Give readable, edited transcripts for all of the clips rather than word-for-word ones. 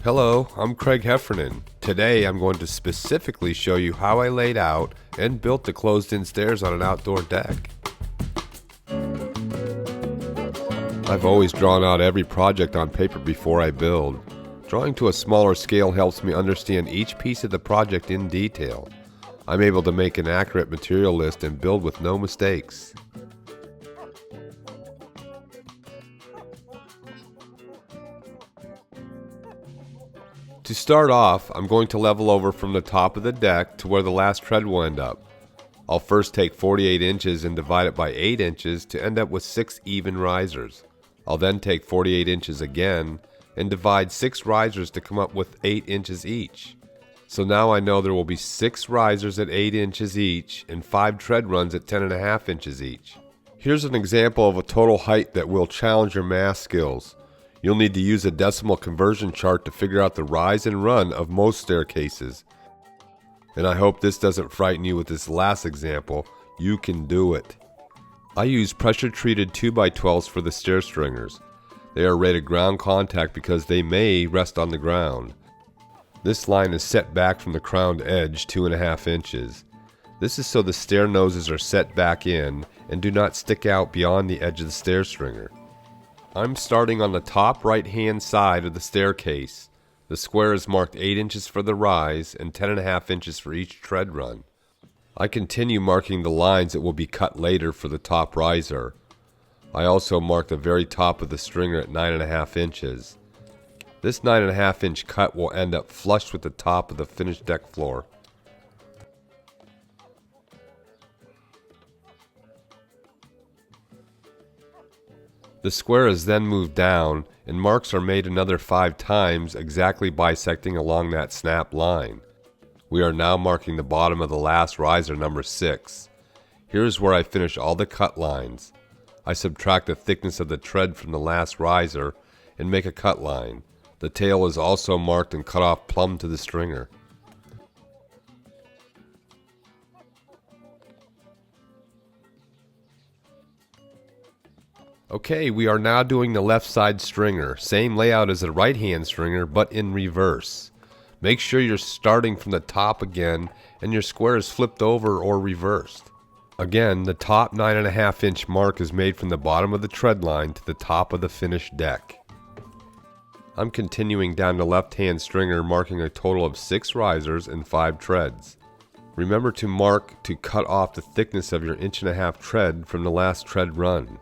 Hello, I'm Craig Heffernan. Today I'm going to specifically show you how I laid out and built the closed-in stairs on an outdoor deck. I've always drawn out every project on paper before I build. Drawing to a smaller scale helps me understand each piece of the project in detail. I'm able to make an accurate material list and build with no mistakes. To start off, I'm going to level over from the top of the deck to where the last tread will end up. I'll first take 48 inches and divide it by 8 inches to end up with 6 even risers. I'll then take 48 inches again and divide 6 risers to come up with 8 inches each. So now I know there will be 6 risers at 8 inches each and 5 tread runs at 10.5 inches each. Here's an example of a total height that will challenge your math skills. You'll need to use a decimal conversion chart to figure out the rise and run of most staircases. And I hope this doesn't frighten you with this last example. You can do it. I use pressure-treated 2x12s for the stair stringers. They are rated ground contact because they may rest on the ground. This line is set back from the crowned edge 2.5 inches. This is so the stair noses are set back in and do not stick out beyond the edge of the stair stringer. I'm starting on the top right-hand side of the staircase. The square is marked 8 inches for the rise and 10.5 inches for each tread run. I continue marking the lines that will be cut later for the top riser. I also mark the very top of the stringer at 9.5 inches. This 9.5 inch cut will end up flush with the top of the finished deck floor. The square is then moved down, and marks are made another 5 times, exactly bisecting along that snap line. We are now marking the bottom of the last riser, number 6. Here's where I finish all the cut lines. I subtract the thickness of the tread from the last riser and make a cut line. The tail is also marked and cut off plumb to the stringer. Okay, we are now doing the left side stringer. Same layout as the right hand stringer, but in reverse. Make sure you're starting from the top again and your square is flipped over or reversed. Again, the top 9.5 inch mark is made from the bottom of the tread line to the top of the finished deck. I'm continuing down the left hand stringer, marking a total of 6 risers and 5 treads. Remember to mark to cut off the thickness of your 1.5 inch tread from the last tread run.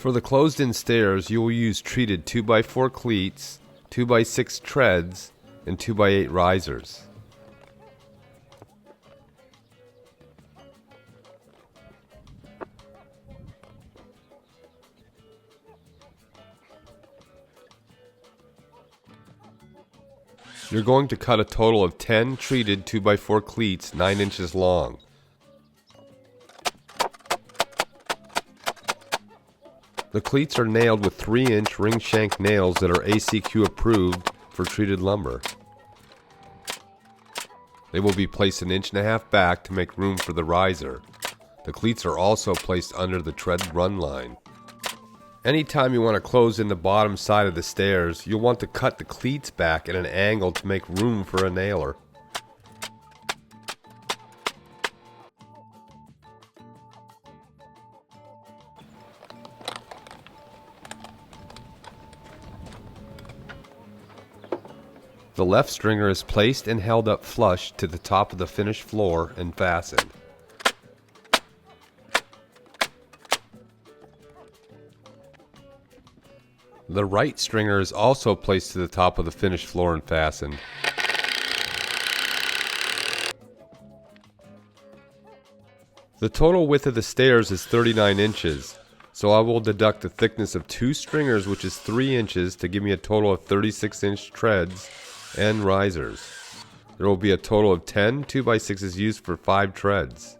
For the closed-in stairs, you will use treated 2x4 cleats, 2x6 treads, and 2x8 risers. You're going to cut a total of 10 treated 2x4 cleats 9 inches long. The cleats are nailed with 3-inch ring shank nails that are ACQ approved for treated lumber. They will be placed 1.5 inches back to make room for the riser. The cleats are also placed under the tread run line. Anytime you want to close in the bottom side of the stairs, you'll want to cut the cleats back at an angle to make room for a nailer. The left stringer is placed and held up flush to the top of the finished floor and fastened. The right stringer is also placed to the top of the finished floor and fastened. The total width of the stairs is 39 inches, so I will deduct the thickness of 2 stringers, which is 3 inches, to give me a total of 36-inch treads and risers. There will be a total of 10 2x6s used for 5 treads.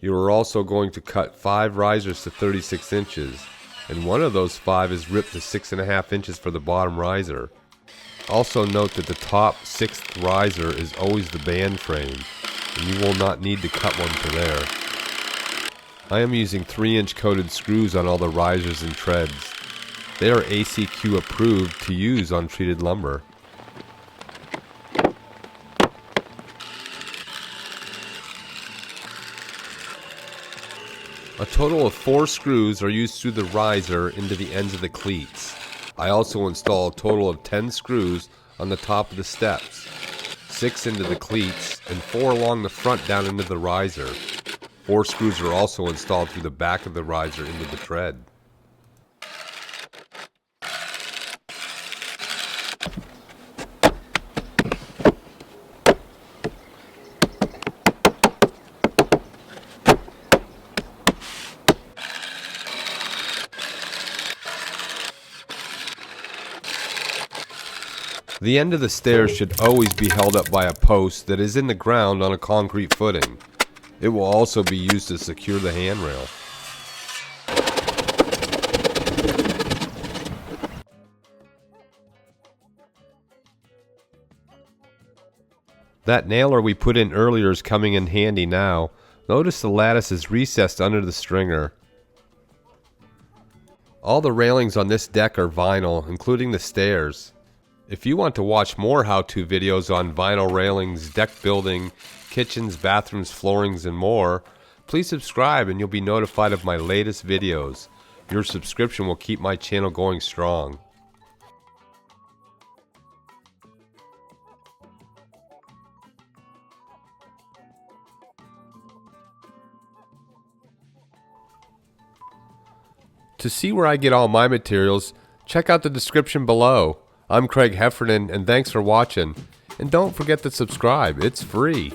You are also going to cut 5 risers to 36 inches, and one of those 5 is ripped to 6.5 inches for the bottom riser. Also note that the top 6th riser is always the band frame, and you will not need to cut one to there. I am using 3-inch coated screws on all the risers and treads. They are ACQ approved to use on treated lumber. A total of 4 screws are used through the riser into the ends of the cleats. I also install a total of 10 screws on the top of the steps, 6 into the cleats, and 4 along the front down into the riser. 4 screws are also installed through the back of the riser into the tread. The end of the stairs should always be held up by a post that is in the ground on a concrete footing. It will also be used to secure the handrail. That nailer we put in earlier is coming in handy now. Notice the lattice is recessed under the stringer. All the railings on this deck are vinyl, including the stairs. If you want to watch more how-to videos on vinyl railings, deck building, kitchens, bathrooms, floorings, and more, please subscribe and you'll be notified of my latest videos. Your subscription will keep my channel going strong. To see where I get all my materials, check out the description below. I'm Craig Heffernan, and thanks for watching. And don't forget to subscribe, it's free.